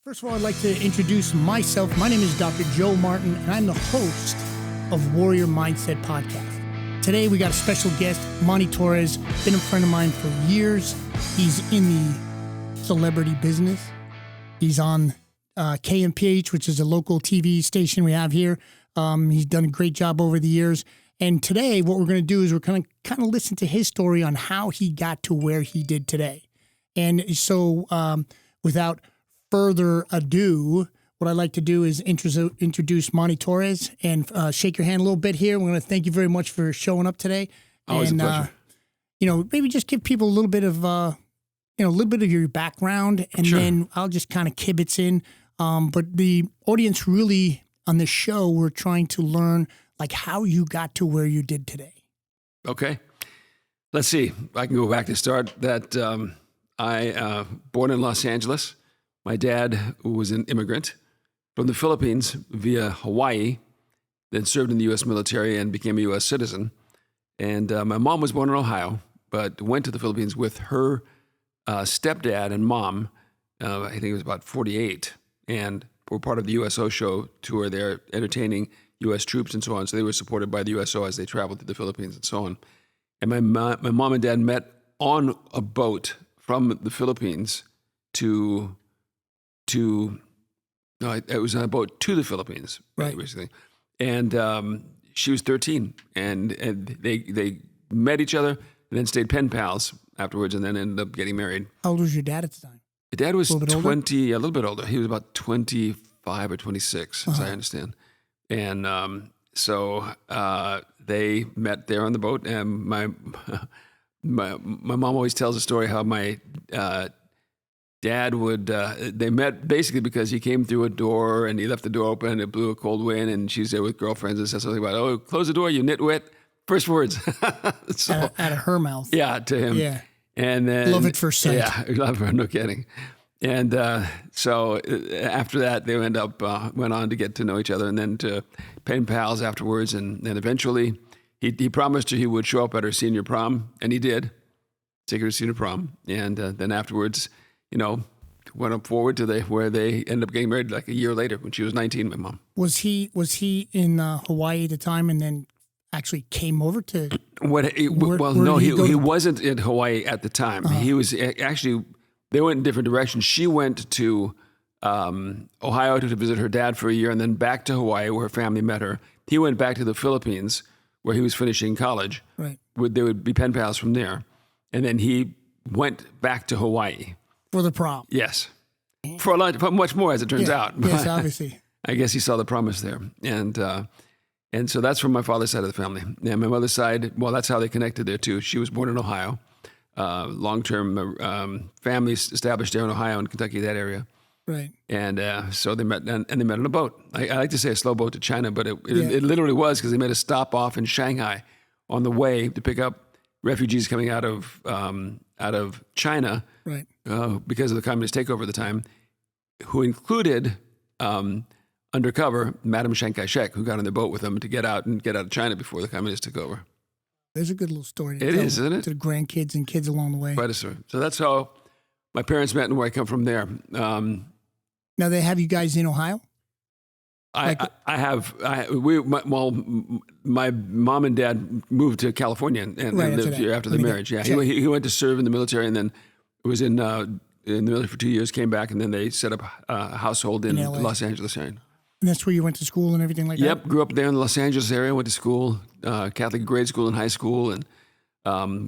First of all, I'd like to introduce myself. My name is Dr. Joe Martin, and I'm the host of Warrior Mindset Podcast. Today, we got a special guest, Monty Torres, been a friend of mine for years. He's in the celebrity business. He's on KMPH, which is a local TV station we have here. He's done a great job over the years. And today, what we're going to do is we're going to kind of listen to his story on how he got to where he did today. And so, without further ado, what I'd like to do is introduce Monty Torres and shake your hand a little bit here. We're going to thank you very much for showing up today. Always a pleasure. Maybe just give people a little bit of, a little bit of your background, and Sure. Then I'll just kind of kibitz in. But the audience really on this show, we're trying to learn like how you got to where you did today. Okay. Let's see. I can go back to start. I born in Los Angeles. My dad was an immigrant from the Philippines via Hawaii, then served in the U.S. military and became a U.S. citizen. And my mom was born in Ohio, but went to the Philippines with her stepdad and mom. I think it was about 48, and were part of the USO show tour there, entertaining U.S. troops and so on. So they were supported by the USO as they traveled to the Philippines and so on. And my mom and dad met on a boat from the Philippines it was on a boat to the Philippines, Right. basically. And she was 13, and they met each other and then stayed pen pals afterwards, and then ended up getting married. How old was your dad at the time? My dad was A little bit older? 20, a little bit older. He was about 25 or 26, as I understand. And so they met there on the boat, and my mom always tells a story how my dad would, they met basically because he came through a door and he left the door open, it blew a cold wind, and she's there with girlfriends and said something about, "Oh, close the door, you nitwit." First words. So, Out of her mouth. yeah, to him. Yeah. And then, Love at first sight. Yeah, love her, no kidding. And so after that, they went on to get to know each other, and then to pen pals afterwards. And then eventually, he promised her he would show up at her senior prom, and he did. Take her to senior prom, and then afterwards, went up forward to where they ended up getting married like a year later when she was 19. My mom. Was he in Hawaii at the time, and then actually came over to? He wasn't in Hawaii at the time. He was actually. They went in different directions. She went to Ohio to visit her dad for a year, and then back to Hawaii where her family met her. He went back to the Philippines where he was finishing college. Right. They would be pen pals from there, and then he went back to Hawaii. For the prom. Yes, for much more, as it turns out. Yes, obviously. I guess he saw the promise there, and so that's from my father's side of the family. And my mother's side, well, that's how they connected there too. She was born in Ohio, long-term family established there in Ohio and Kentucky, that area. Right. And so they met, and they met on a boat. I like to say a slow boat to China, but it literally was, because they made a stop off in Shanghai on the way to pick up refugees coming out of China. Right. Because of the communist takeover at the time, who included undercover Madam Chiang Kai-shek, who got on the boat with them to get out of China before the communists took over. There's a good little story. To It tell is, isn't it? To the grandkids and kids along the way. Quite a story. So that's how my parents met and where I come from there. Now they have you guys in Ohio? My mom and dad moved to California and Right, lived here after the marriage. Yeah, he went to serve in the military, and then was in the military for 2 years, came back, and then they set up a household in the LA. Los Angeles area. And that's where you went to school and everything like that? Yep, grew up there in the Los Angeles area, went to school, Catholic grade school and high school, and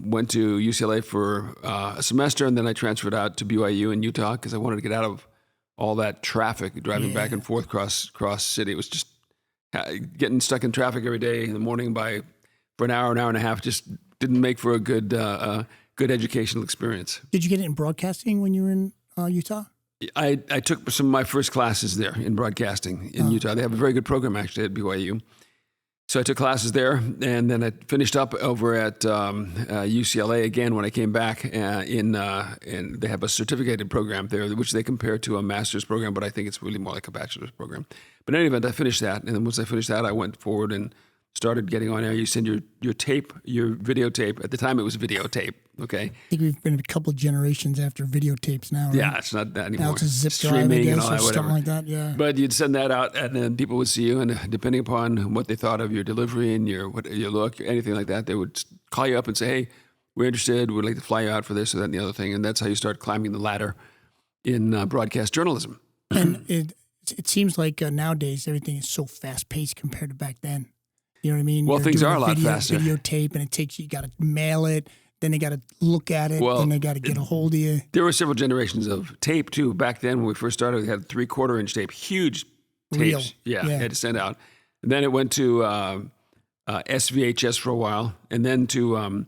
went to UCLA for a semester, and then I transferred out to BYU in Utah because I wanted to get out of all that traffic, driving back and forth cross city. It was just getting stuck in traffic every day in the morning for an hour and a half, just didn't make for a good educational experience. Did you get it in broadcasting when you were in Utah? I took some of my first classes there in broadcasting in Utah. They have a very good program actually at BYU. So I took classes there, and then I finished up over at UCLA again when I came back. And they have a certificated program there, which they compare to a master's program, but I think it's really more like a bachelor's program. But in any event, I finished that, and then once I finished that, I went forward and started getting on air, you send your tape, your videotape. At the time, it was videotape. Okay. I think we've been a couple of generations after videotapes now, right? Yeah, it's not that anymore. Now it's a zip drive, Streaming I guess, and all or that, something whatever. like that, yeah. But you'd send that out, and then people would see you, and depending upon what they thought of your delivery and your look, anything like that, they would call you up and say, "Hey, we're interested. We'd like to fly you out for this or that and the other thing." And that's how you start climbing the ladder in broadcast journalism. And it seems like nowadays everything is so fast paced compared to back then. You know what I mean? Well, You're things doing are a lot faster. Videotape, and it takes you got to mail it, then they got to look at it, Well, then they got to get a hold of you. There were several generations of tape too. Back then, when we first started, we had 3/4 inch tape, huge Reel. tapes. Yeah, Yeah. had to send out. And then it went to SVHS for a while, and then to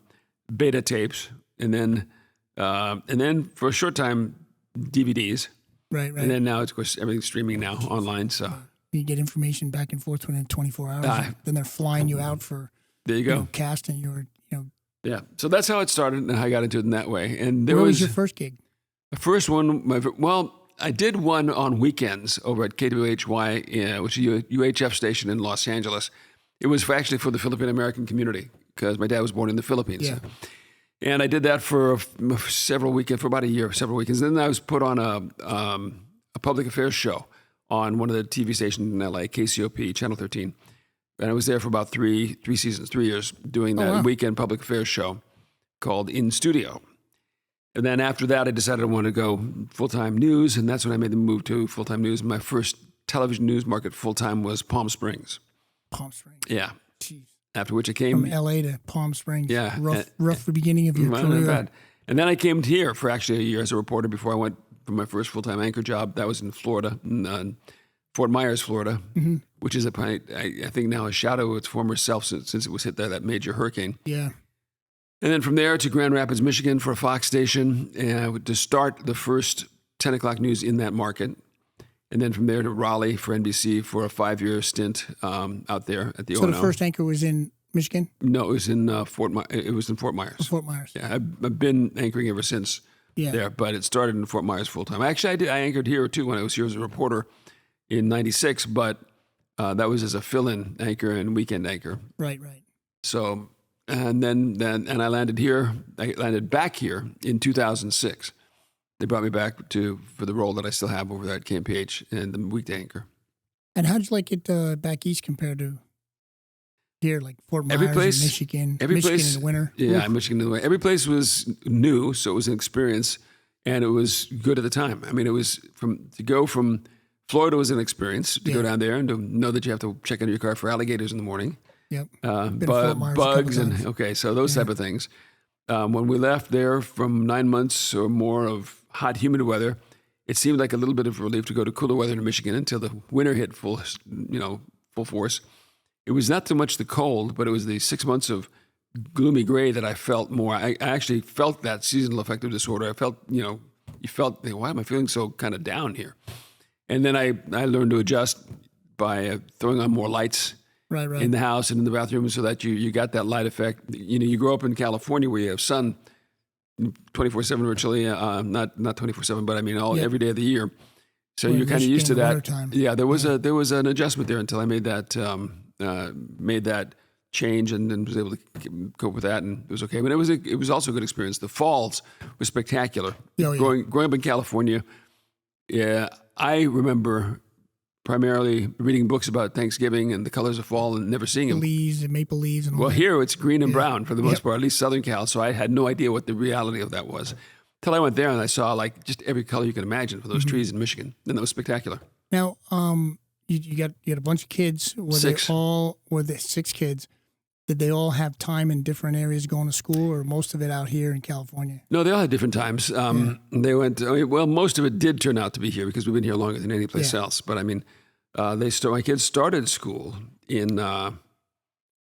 beta tapes, and then for a short time DVDs, Right. and then now it's, of course, everything's streaming now online. So You get information back and forth within 24 hours. Then they're flying you out for there you go. casting you. Yeah, so that's how it started, and I got into it in that way. And there Where was was your first gig? the first one. I did one on weekends over at KWHY, which is a UHF station in Los Angeles. It was actually for the Philippine American community because my dad was born in the Philippines. Yeah. And I did that for several weekends, for about a year, several weekends. Then I was put on a public affairs show on one of the TV stations in LA, KCOP, Channel 13. And I was there for about three seasons, 3 years, doing that weekend public affairs show called In Studio. And then after that, I decided I wanted to go full-time news, and that's when I made the move to full-time news. My first television news market full-time was Palm Springs. Palm Springs. Yeah. Jeez. After which I came... From LA to Palm Springs. Yeah. Rough beginning of your Not career. bad. And then I came here for actually a year as a reporter before I went for my first full-time anchor job. That was in Florida, in Fort Myers, Florida, which is, I think now a shadow of its former self since it was hit by that major hurricane. Yeah. And then from there to Grand Rapids, Michigan for a Fox station to start the first 10 o'clock news in that market. And then from there to Raleigh for NBC for a 5-year stint out there at the So ONO. the first anchor was in Michigan? No, it was in Fort Myers. Fort Myers. Yeah, I've been anchoring ever since there, but it started in Fort Myers full time. Actually, I anchored here too when I was here as a reporter in '96, but that was as a fill-in anchor and weekend anchor. Right. So, and then I landed here. I landed back here in 2006. They brought me back for the role that I still have over there at KMPH and the weekday anchor. And how'd you like it back east compared to here, like Fort Myers, Every place, and Michigan? every Michigan place, in the winter. Yeah, Michigan in the winter. Every place was new, so it was an experience, and it was good at the time. I mean, it was to go from Florida was an experience to go down there and to know that you have to check into your car for alligators in the morning. Yep. Been to Fort Myers a couple Bugs and times. so those type of things. When we left there from 9 months or more of hot, humid weather, it seemed like a little bit of relief to go to cooler weather in Michigan until the winter hit full force. It was not so much the cold, but it was the 6 months of gloomy gray that I felt more. I actually felt that seasonal affective disorder. I felt, you felt, why am I feeling so kind of down here? And then I learned to adjust by throwing on more lights in the house and in the bathroom so that you got that light effect. You grow up in California where you have sun 24/7 virtually, not 24/7, but I mean every day of the year. So you're kind of used to that. Yeah, there was an adjustment there until I made that change and then was able to cope with that, and it was okay. But it was also a good experience. The falls were spectacular. Growing up in California, I remember primarily reading books about Thanksgiving and the colors of fall and never seeing them. Leaves and maple leaves. And all Well, that. here it's green and brown for the most part, at least Southern Cal. So I had no idea what the reality of that was. Till I went there and I saw like just every color you can imagine for those trees in Michigan. And that was spectacular. Now, you got a bunch of kids. Were they 6 kids? Did they all have time in different areas going to school, or most of it out here in California? No, they all had different times. They went, most of it did turn out to be here because we've been here longer than any place else. But I mean, my kids started school in, I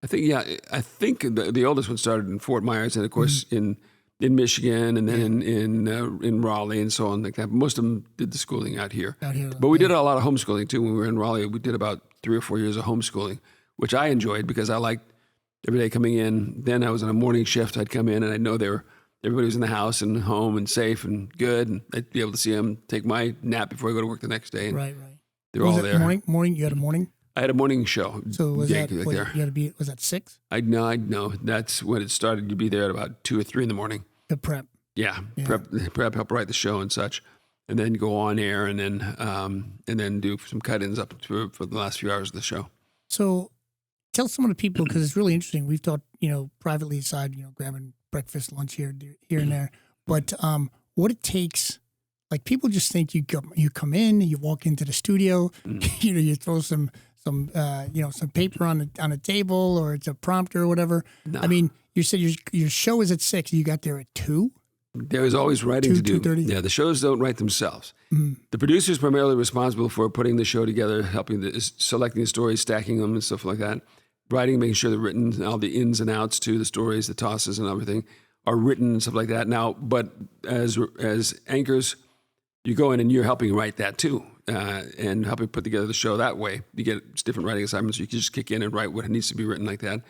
think the oldest one started in Fort Myers, and of course in Michigan, and then in Raleigh and so on like that. Most of them did the schooling out here. But we did a lot of homeschooling too when we were in Raleigh. We did about 3 or 4 years of homeschooling, which I enjoyed because I liked every day coming in. Then I was on a morning shift. I'd come in and I'd know everybody was in the house and home and safe and good, and I'd be able to see them take my nap before I go to work the next day. And right. They're all there. Morning. You had a morning. I had a morning show. So was gig that like what, there. you had to be? Was that 6? I know. That's when it started. You'd be there at about 2 or 3 in the morning. The prep. Yeah. Prep, help write the show and such, and then go on air, and then do some cut-ins up for the last few hours of the show. So tell some of the people, because it's really interesting. We've talked, privately aside, grabbing breakfast, lunch here and there, but what it takes. Like people just think you come in, you walk into the studio, you throw some paper on a table, or it's a prompter or whatever. No. I mean, you said your show is at 6. You got there at 2. There is always writing to do. 2:30. Yeah, the shows don't write themselves. Mm-hmm. The producer is primarily responsible for putting the show together, selecting the stories, stacking them, and stuff like that. Writing, making sure they're written, all the ins and outs to the stories, the tosses and everything are written and stuff like that. Now, but as anchors, you go in and you're helping write that too, and helping put together the show that way. You get different writing assignments. You can just kick in and write what needs to be written like that.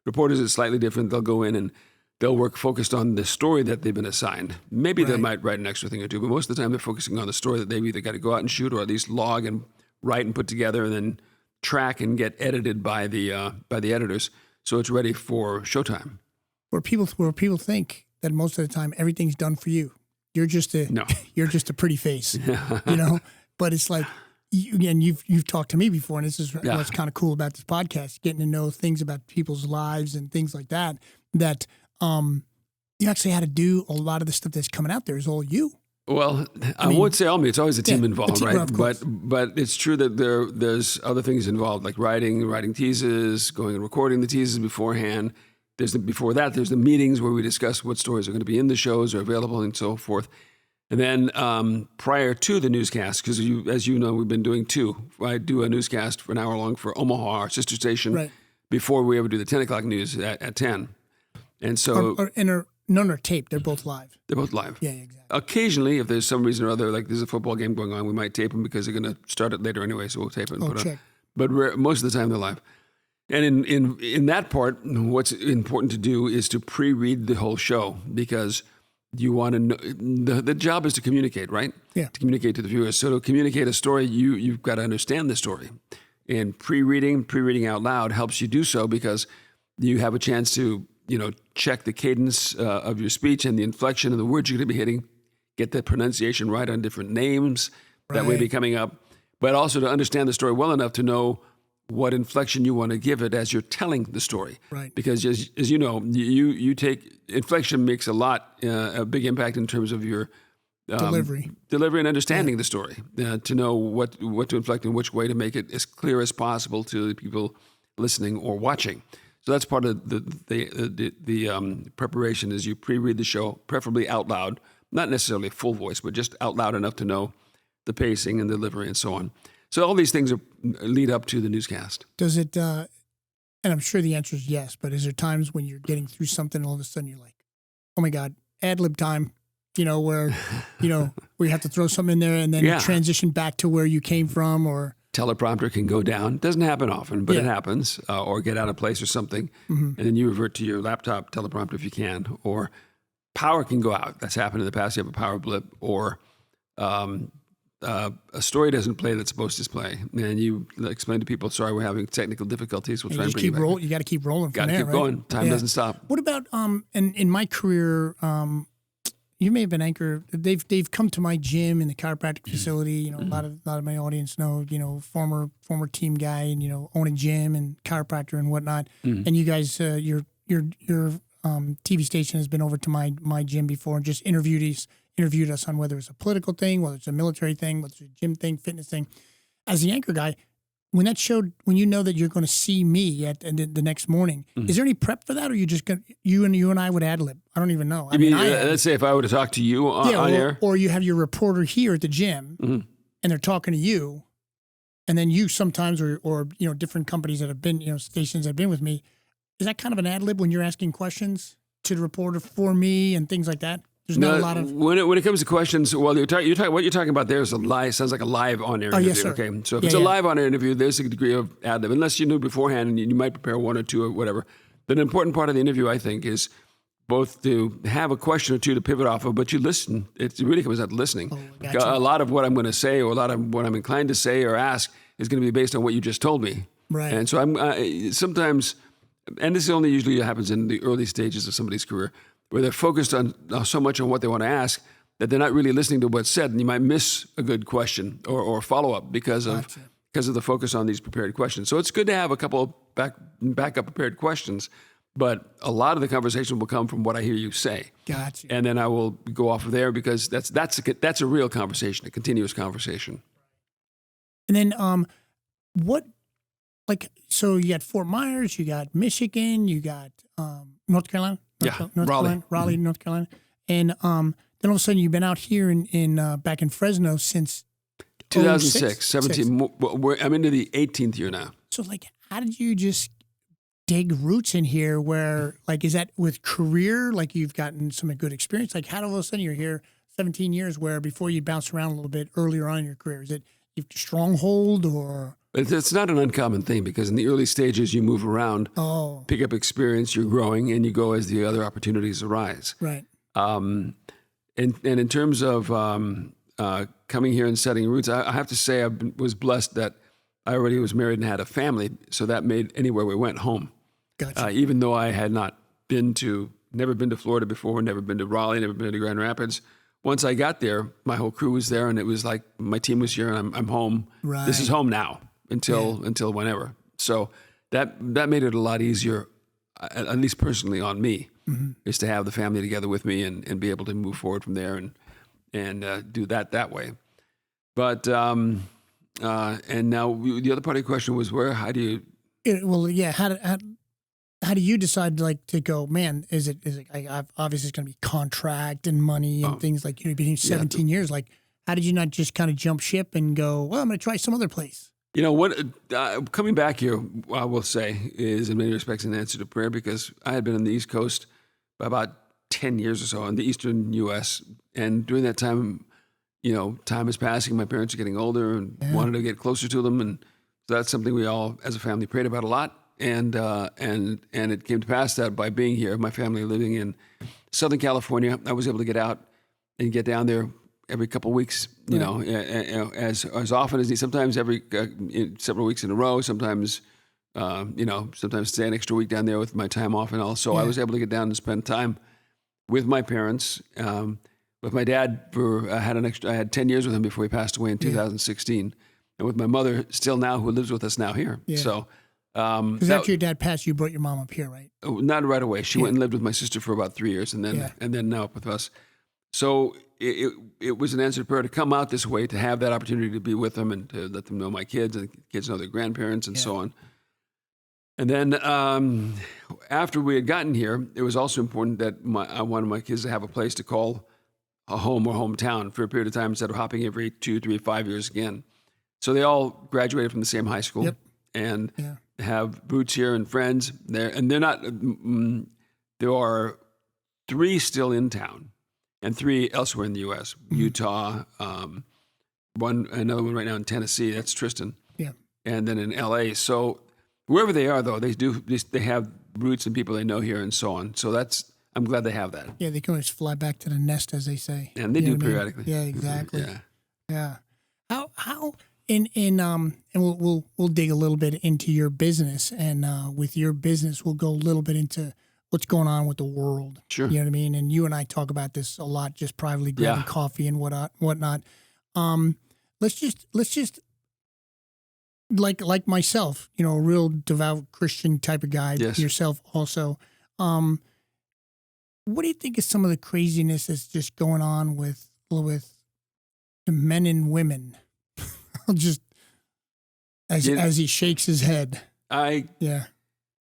Reporters is slightly different. They'll go in and they'll work focused on the story that they've been assigned. Maybe they might write an extra thing or two, but most of the time they're focusing on the story that they've either got to go out and shoot, or at least log and write and put together, and then track and get edited by the editors, so it's ready for showtime. Where people think that most of the time everything's done for you. You're just a pretty face, But it's like, you've talked to me before, and this is what's kind of cool about this podcast, getting to know things about people's lives and things like that. That you actually had to do a lot of the stuff that's coming out there is all you. Well, I won't say all me. It's always a team involved, right? But it's true that there's other things involved, like writing teases, going and recording the teases beforehand. Before that, there's the meetings where we discuss what stories are going to be in the shows or available and so forth. And then prior to the newscast, because as you know, we've been doing 2. I do a newscast for an hour long for Omaha, our sister station, before we ever do the 10 o'clock news at 10. And so... None are taped. They're both live. They're both live. Yeah, exactly. Occasionally, if there's some reason or other, like there's a football game going on, we might tape them because they're going to start it later anyway, so we'll tape it and put it on. But most of the time, they're live. And in that part, what's important to do is to pre-read the whole show, because you want to know, the job is to communicate, right? Yeah. To communicate to the viewers. So to communicate a story, you've got to understand the story. And pre-reading out loud helps you do so, because you have a chance to, check the cadence of your speech and the inflection of the words you're going to be hitting, get the pronunciation right on different names that may be coming up, but also to understand the story well enough to know what inflection you want to give it as you're telling the story. Right. Because as you know, you take inflection makes a big impact in terms of your delivery and understanding the story, to know what to inflect and which way to make it as clear as possible to the people listening or watching. So that's part of the preparation, is you pre-read the show, preferably out loud, not necessarily full voice, but just out loud enough to know the pacing and delivery and so on. So all these things lead up to the newscast. Does it, and I'm sure the answer is yes, but is there times when you're getting through something and all of a sudden you're like, oh my God, ad-lib time, where, where you have to throw something in there and then transition back to where you came from, or... Teleprompter can go down. Doesn't happen often, but it happens. Or get out of place or something, and then you revert to your laptop teleprompter if you can. Or power can go out. That's happened in the past. You have a power blip, or a story doesn't play that's supposed to play, and you explain to people, "Sorry, we're having technical difficulties. We'll try and bring you back." You got to keep rolling. Got to keep going. Time doesn't stop. What about and in my career? You may have been anchor. They've come to my gym in the chiropractic facility. A lot of my audience know. Former team guy, and own a gym and chiropractor and whatnot. And you guys, your TV station has been over to my gym before and just interviewed us on whether it's a political thing, whether it's a military thing, whether it's a gym thing, fitness thing. As the anchor guy, when you know that you're going to see me the next morning, is there any prep for that, or you just you and I would ad lib? I don't even know. Let's say if I were to talk to you on air, or you have your reporter here at the gym, and they're talking to you, and then you sometimes, or different companies that have been, stations that have been with me, is that kind of an ad lib when you're asking questions to the reporter for me and things like that? There's not a lot of... When it comes to questions, well, what you're talking about there is sounds like a live on-air interview. Yes, sir. Okay, so if it's a live on-air interview, there's a degree of ad-lib. Unless you knew beforehand and you might prepare one or two or whatever. But an important part of the interview, I think, is both to have a question or two to pivot off of, but you listen. It really comes out to listening. Gotcha. A lot of what I'm going to say, or a lot of what I'm inclined to say or ask, is going to be based on what you just told me. Right. And so I'm sometimes, and this only usually happens in the early stages of somebody's career, where they're focused on so much on what they want to ask that they're not really listening to what's said, and you might miss a good question or follow up because of the focus on these prepared questions. So it's good to have a couple of backup prepared questions, but a lot of the conversation will come from what I hear you say. Gotcha. And then I will go off of there because that's a real conversation, a continuous conversation. And then so you got Fort Myers, you got Michigan, you got North Carolina, Raleigh, North Carolina, and then all of a sudden you've been out here in back in Fresno since 2006, 17. I'm into the 18th year now. So how did you just dig roots in here? Where is that with career? You've gotten some good experience. How all of a sudden you're here 17 years where before you bounced around a little bit earlier on in your career? Is it you've stronghold or? It's not an uncommon thing because in the early stages you move around, pick up experience, you're growing, and you go as the other opportunities arise. Right. And in terms of coming here and setting roots, I have to say I was blessed that I already was married and had a family, so that made anywhere we went home. Gotcha. Even though I had never been to Florida before, never been to Raleigh, never been to Grand Rapids. Once I got there, my whole crew was there, and it was like my team was here, and I'm home. Right. This is home now until whenever. So that made it a lot easier, at least personally on me, is to have the family together with me and be able to move forward from there and do that way. But and now the other part of the question was how do you? How do you decide to go? Man, is it obviously it's going to be contract and money and things you've been here 17 years. How did you not just kind of jump ship and go? Well, I'm going to try some other place. You know what? Coming back here, I will say, is in many respects an answer to prayer because I had been on the East Coast by about 10 years or so in the Eastern U.S. And during that time, time is passing. My parents are getting older and wanted to get closer to them, and so that's something we all, as a family, prayed about a lot. And it came to pass that by being here, my family living in Southern California, I was able to get out and get down there every couple of weeks, as often as need. Sometimes every several weeks in a row. Sometimes, sometimes stay an extra week down there with my time off and all. So I was able to get down and spend time with my parents. With my dad, I had 10 years with him before he passed away in 2016, and with my mother still now, who lives with us now here. Yeah. So. Because after your dad passed, you brought your mom up here, right? Not right away. She went and lived with my sister for about 3 years, and then now up with us. So it was an answered prayer to come out this way, to have that opportunity to be with them and to let them know my kids, and the kids know their grandparents, and so on. And then after we had gotten here, it was also important that I wanted my kids to have a place to call a home or hometown for a period of time instead of hopping every 2, 3, 5 years again. So they all graduated from the same high school. Yep. And have roots here and friends there. And they're not, there are 3 still in town and 3 elsewhere in the U.S. Utah, another one right now in Tennessee, that's Tristan. Yeah. And then in L.A. So wherever they are, though, they have roots and people they know here and so on. So I'm glad they have that. Yeah, they can always fly back to the nest, as they say. And they do periodically. Yeah, exactly. Yeah. How and we'll dig a little bit into your business, and with your business, we'll go a little bit into what's going on with the world. Sure. You know what I mean? And you and I talk about this a lot, just privately grabbing coffee and whatnot. Let's just like myself, a real devout Christian type of guy. Yes. Yourself also. What do you think is some of the craziness that's just going on with the men and women? Just as he shakes his head. I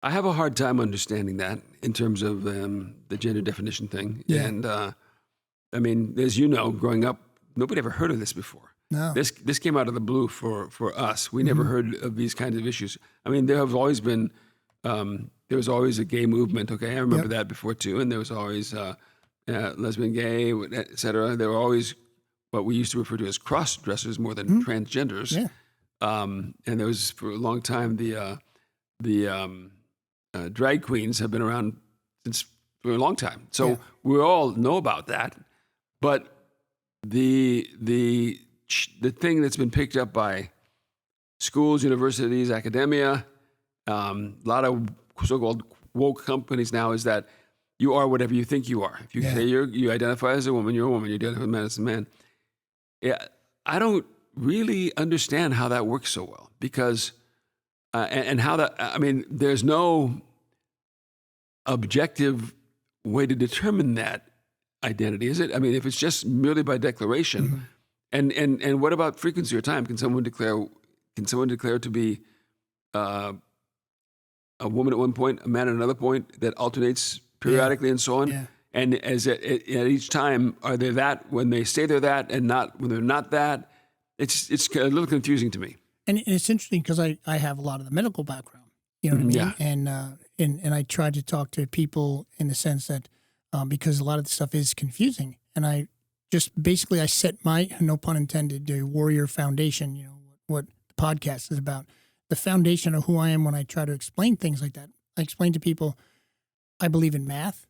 have a hard time understanding that in terms of the gender definition thing. Yeah. And I mean, as you know, growing up, nobody ever heard of this before. No. This came out of the blue for us. We never heard of these kinds of issues. I mean, there have always been there was always a gay movement. Okay, I remember that before too, and there was always lesbian, gay, et cetera. There were always what we used to refer to as cross-dressers more than transgenders. Yeah. And there was, for a long time, the drag queens have been around for a long time. So we all know about that. But the thing that's been picked up by schools, universities, academia, a lot of so-called woke companies now, is that you are whatever you think you are. If you say you identify as a woman, you're a woman. You identify as a man, as a man. Yeah, I don't really understand how that works so well, because and how that. I mean, there's no objective way to determine that identity, is it? I mean, if it's just merely by declaration, and what about frequency or time? Can someone declare to be a woman at one point, a man at another point, that alternates periodically, and so on? Yeah. And as at each time, are they that when they say they're that, and not when they're not that? It's a little confusing to me. And it's interesting because I have a lot of the medical background, you know what I mean? Yeah. And I try to talk to people in the sense that because a lot of the stuff is confusing, and I just basically I set my, no pun intended, the Warrior Foundation, you know, what the podcast is about, the foundation of who I am when I try to explain things like that. I explain to people I believe in math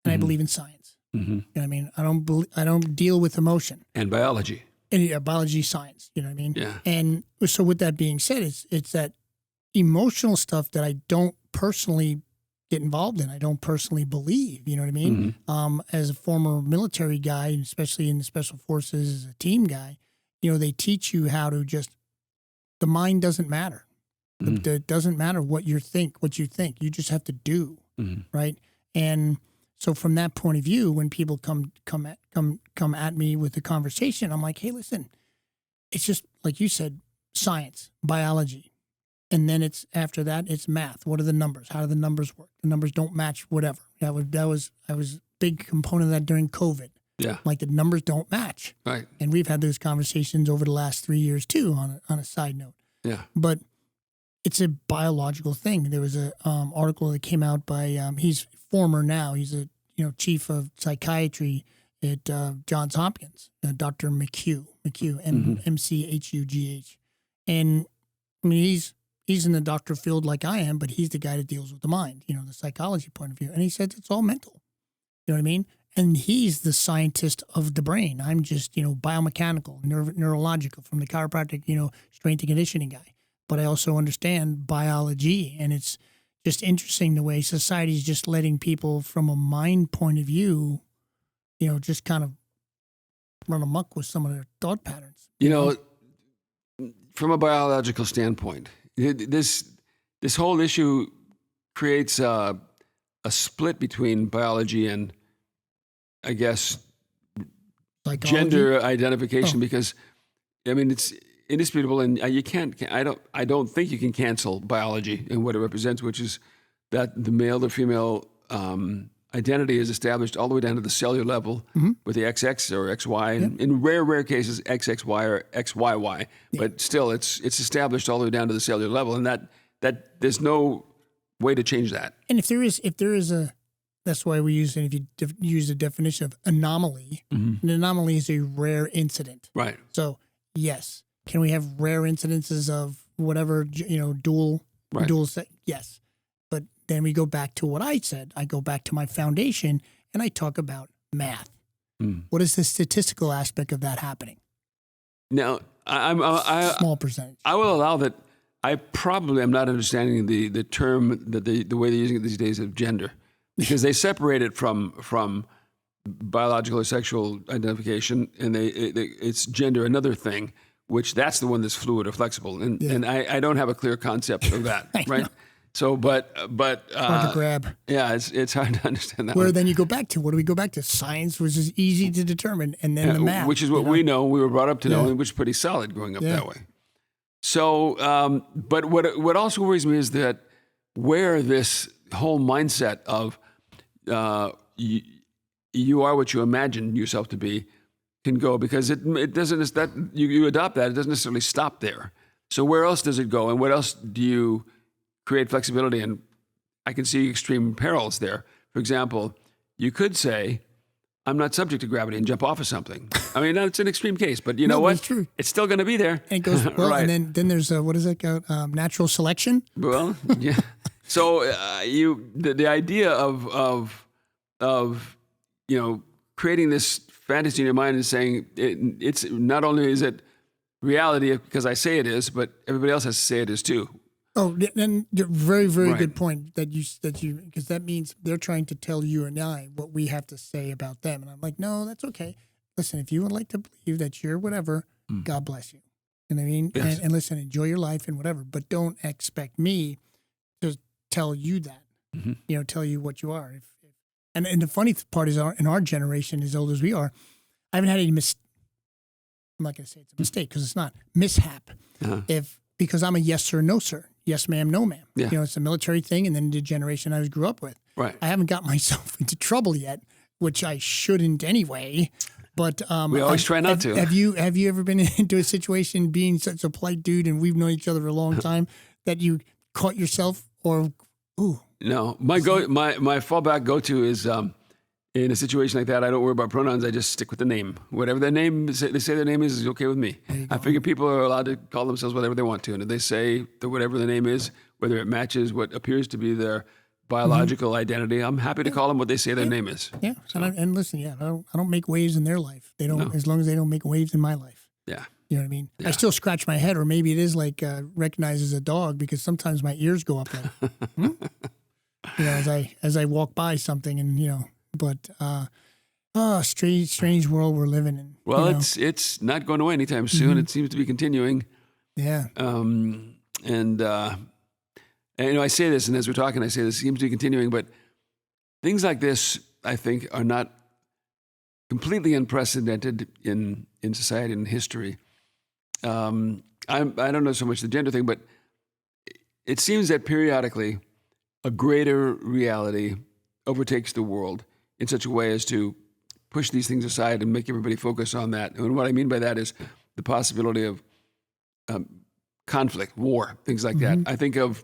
and I believe in science. You know what I mean? I don't deal with emotion. And biology. And biology, science, you know what I mean? Yeah. And so with that being said, it's that emotional stuff that I don't personally get involved in. I don't personally believe, you know what I mean? As a former military guy, and especially in the special forces as a team guy, you know, they teach you how to just, the mind doesn't matter. It doesn't matter what you think. You just have to do, right? And so from that point of view, when people come at me with the conversation, I'm like, hey, listen, it's just like you said, science, biology, and then it's after that it's math. What are the numbers? How do the numbers work? The numbers don't match. Whatever. I was a big component of that during COVID. Yeah, like the numbers don't match. Right. And we've had those conversations over the last 3 years too. On a side note. Yeah. But it's a biological thing. There was a article that came out by he's former now. He's a chief of psychiatry at Johns Hopkins, Dr. McHugh, MCHUGH, and I mean he's in the doctor field like I am, but he's the guy that deals with the mind, the psychology point of view, and he says it's all mental. You know what I mean? And he's the scientist of the brain. I'm just biomechanical, neurological, from the chiropractic, strength and conditioning guy. But I also understand biology, and it's just interesting the way society is just letting people from a mind point of view, just kind of run amok with some of their thought patterns. From a biological standpoint, this whole issue creates a split between biology and, I guess, psychology? Gender identification, because, I mean, it's indisputable, and you can't. I don't think you can cancel biology and what it represents, which is that the male or female identity is established all the way down to the cellular level with the XX or XY, and in rare cases XXY or XYY. But still, it's established all the way down to the cellular level, and that there's no way to change that. And if there is a, that's why we use, and if you use the definition of anomaly, an anomaly is a rare incident. Right. So yes. Can we have rare incidences of whatever, dual? Yes. But then we go back to what I said. I go back to my foundation and I talk about math. What is the statistical aspect of that happening? Now, small percentage. I will allow that. I probably am not understanding the term, that the way they're using it these days, of gender, because they separate it from biological or sexual identification, and it's gender, another thing, which that's the one that's fluid or flexible. And I don't have a clear concept of that, right? So, but hard to grab. Yeah, it's hard to understand that. Where then you go back to, what do we go back to? Science, which is easy to determine, and then the math. Which is what we know, we were brought up to know, and which is pretty solid growing up that way. So, but what also worries me is that where this whole mindset of you are what you imagine yourself to be can go, because it doesn't, that you adopt that, it doesn't necessarily stop there. So where else does it go, and what else do you create flexibility? And I can see extreme perils there. For example, you could say, I'm not subject to gravity, and jump off of something. I mean, that's an extreme case, but you know what? It's true. It's still going to be there. And it goes well, right. And then there's what is it called? Natural selection. Well, yeah. So the idea of creating this fantasy in your mind and saying it's not only is it reality because I say it is, but everybody else has to say it is too. Oh, and very, very Right. good point that you because that means they're trying to tell you and I what we have to say about them, and I'm like, no, that's okay. Listen, if you would like to believe that you're whatever, God bless you. You know what I mean? Yes. And listen, enjoy your life and whatever, but don't expect me to tell you that. Tell you what you are. And the funny part is, in our generation, as old as we are, I haven't had any I'm not going to say it's a mistake because it's not mishap. Because I'm a yes sir, no sir, yes ma'am, no ma'am. Yeah. It's a military thing, and then the generation I grew up with. Right. I haven't got myself into trouble yet, which I shouldn't anyway. But we always try not to. Have you ever been into a situation being such a polite dude, and we've known each other for a long time, that you caught yourself or ooh? No, my fallback go-to is in a situation like that. I don't worry about pronouns. I just stick with the name. Whatever their name they say their name is okay with me. I figure people are allowed to call themselves whatever they want to, and if they say that whatever the name is, whether it matches what appears to be their biological identity, I'm happy to call them what they say their name is. Yeah, So, and listen, I don't make waves in their life. They don't, No. as long as they don't make waves in my life. yeah. You know what I mean? Yeah. I still scratch my head, or maybe it is like recognized as a dog because sometimes my ears go up like, as I walk by something, and but strange world we're living in. Well, it's not going away anytime soon. It seems to be continuing. Yeah. And I say this, and as we're talking, I say this seems to be continuing, but things like this, I think, are not completely unprecedented in society and history. I don't know so much the gender thing, but it seems that periodically a greater reality overtakes the world in such a way as to push these things aside and make everybody focus on that. And what I mean by that is the possibility of conflict, war, things like that. I think of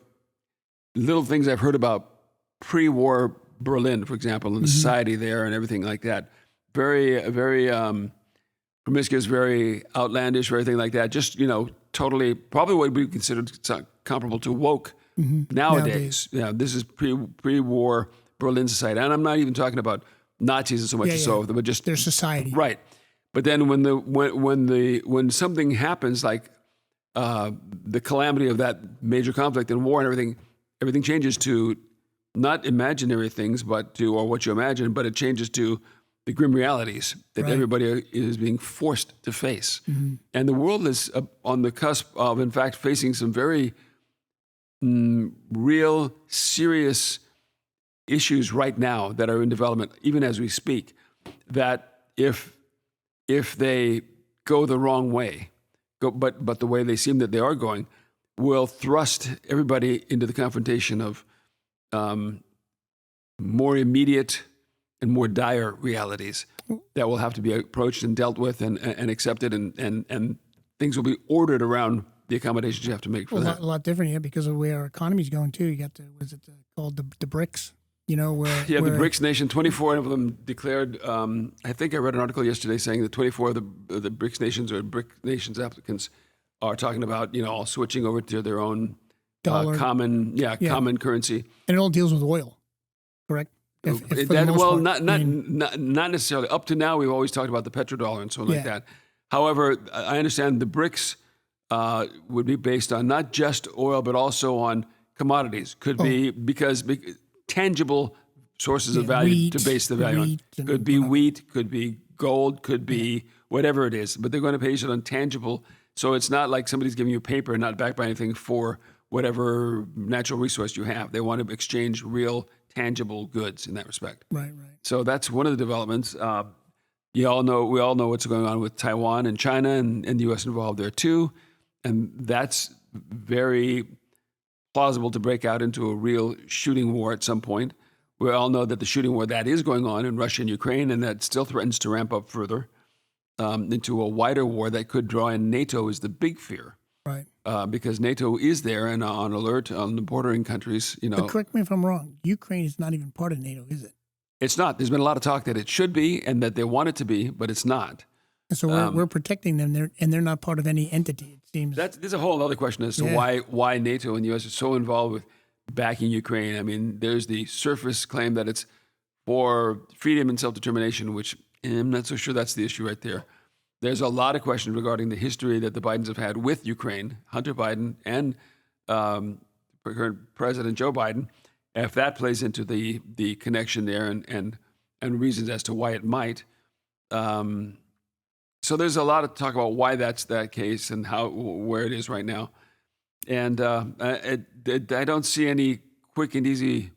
little things I've heard about pre-war Berlin, for example, and the society there and everything like that. Very, very promiscuous, very outlandish, everything like that. Just, totally, probably what we considered comparable to woke nowadays. Yeah, this is pre-war Berlin society. And I'm not even talking about Nazis so much as so, but just their society. Right. But then when something happens like the calamity of that major conflict and war and everything changes to not imaginary things, or what you imagine, but it changes to the grim realities that everybody is being forced to face. And the world is on the cusp of, in fact, facing some very real, serious issues right now that are in development, even as we speak, that if they go the wrong way, but the way they seem that they are going, will thrust everybody into the confrontation of more immediate and more dire realities that will have to be approached and dealt with and accepted, and things will be ordered around the accommodations you have to make for that. A lot different, because of the way our economy's going too. You got called the BRICS? The BRICS nation, 24 of them declared. I think I read an article yesterday saying that 24 of the BRICS nations or BRIC nations applicants are talking about all switching over to their own common currency. And it all deals with oil, correct? Not necessarily. Up to now, we've always talked about the petrodollar and so on like that. However, I understand the BRICS would be based on not just oil, but also on commodities. Could be because tangible sources of value to base the value on. Could be wheat, could be gold, could be whatever it is. But they're going to base it on tangible. So it's not like somebody's giving you paper, not backed by anything for whatever natural resource you have. They want to exchange real, tangible goods in that respect. Right. So that's one of the developments. We all know what's going on with Taiwan and China, and the U.S. involved there too. And that's very plausible to break out into a real shooting war at some point. We all know that the shooting war that is going on in Russia and Ukraine, and that still threatens to ramp up further into a wider war that could draw in NATO is the big fear. Right. Because NATO is there and on alert on the bordering countries. But correct me if I'm wrong. Ukraine is not even part of NATO, is it? It's not. There's been a lot of talk that it should be and that they want it to be, but it's not. And so we're protecting them, they're not part of any entity, it seems. There's a whole other question as to why NATO and the U.S. are so involved with backing Ukraine. I mean, there's the surface claim that it's for freedom and self-determination, which I'm not so sure that's the issue right there. there's a lot of questions regarding the history that the Bidens have had with Ukraine, Hunter Biden and current President Joe Biden, if that plays into the connection there and reasons as to why it might. So there's a lot of talk about why that's that case and where it is right now. And I don't see any quick and easy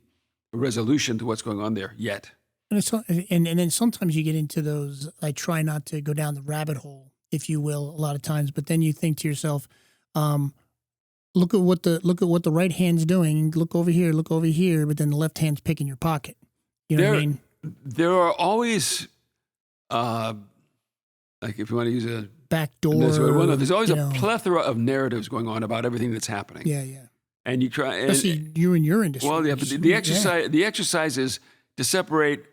resolution to what's going on there yet. And then sometimes you get into those, I try not to go down the rabbit hole, if you will, a lot of times, but then you think to yourself, look at what the right hand's doing, look over here, but then the left hand's picking your pocket. You know what I mean? There are always, like if you want to use a backdoor. There's always a plethora of narratives going on about everything that's happening. Yeah. And you try, especially you in your industry. Well, yeah, but the exercise is to separate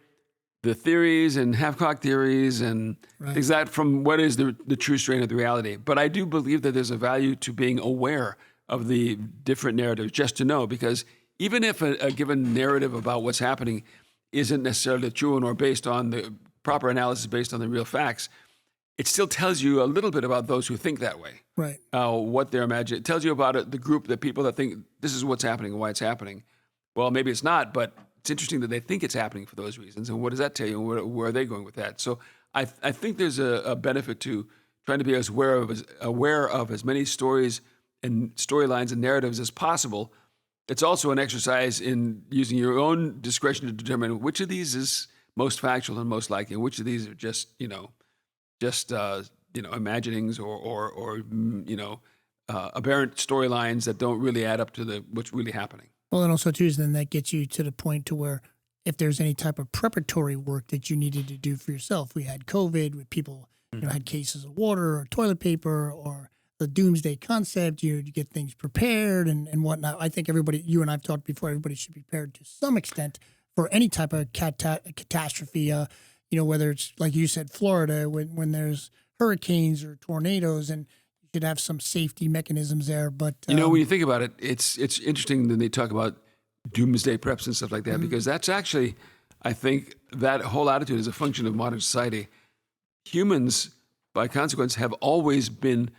the theories and half-cocked theories and things like that from what is the true strain of the reality. But I do believe that there's a value to being aware of the different narratives, just to know, because even if a given narrative about what's happening isn't necessarily true or based on the proper analysis based on the real facts, it still tells you a little bit about those who think that way. Right. What they're imagining. It tells you about the group, the people that think this is what's happening and why it's happening. Well, maybe it's not, but it's interesting that they think it's happening for those reasons. And what does that tell you? And where are they going with that? So I think there's a benefit to trying to be as aware of as many stories and storylines and narratives as possible. It's also an exercise in using your own discretion to determine which of these is most factual and most likely, and which of these are just imaginings or aberrant storylines that don't really add up to what's really happening. Well, and also too is then that gets you to the point to where if there's any type of preparatory work that you needed to do for yourself, we had COVID, with people had cases of water or toilet paper or the doomsday concept, you get things prepared and whatnot. I think everybody, you and I've talked before, everybody should be prepared to some extent for any type of catastrophe. Whether it's like you said, Florida, when there's hurricanes or tornadoes, and you should have some safety mechanisms there. But when you think about it, it's interesting that they talk about doomsday preps and stuff like that, because that's actually, I think, that whole attitude is a function of modern society. Humans, by consequence, have always been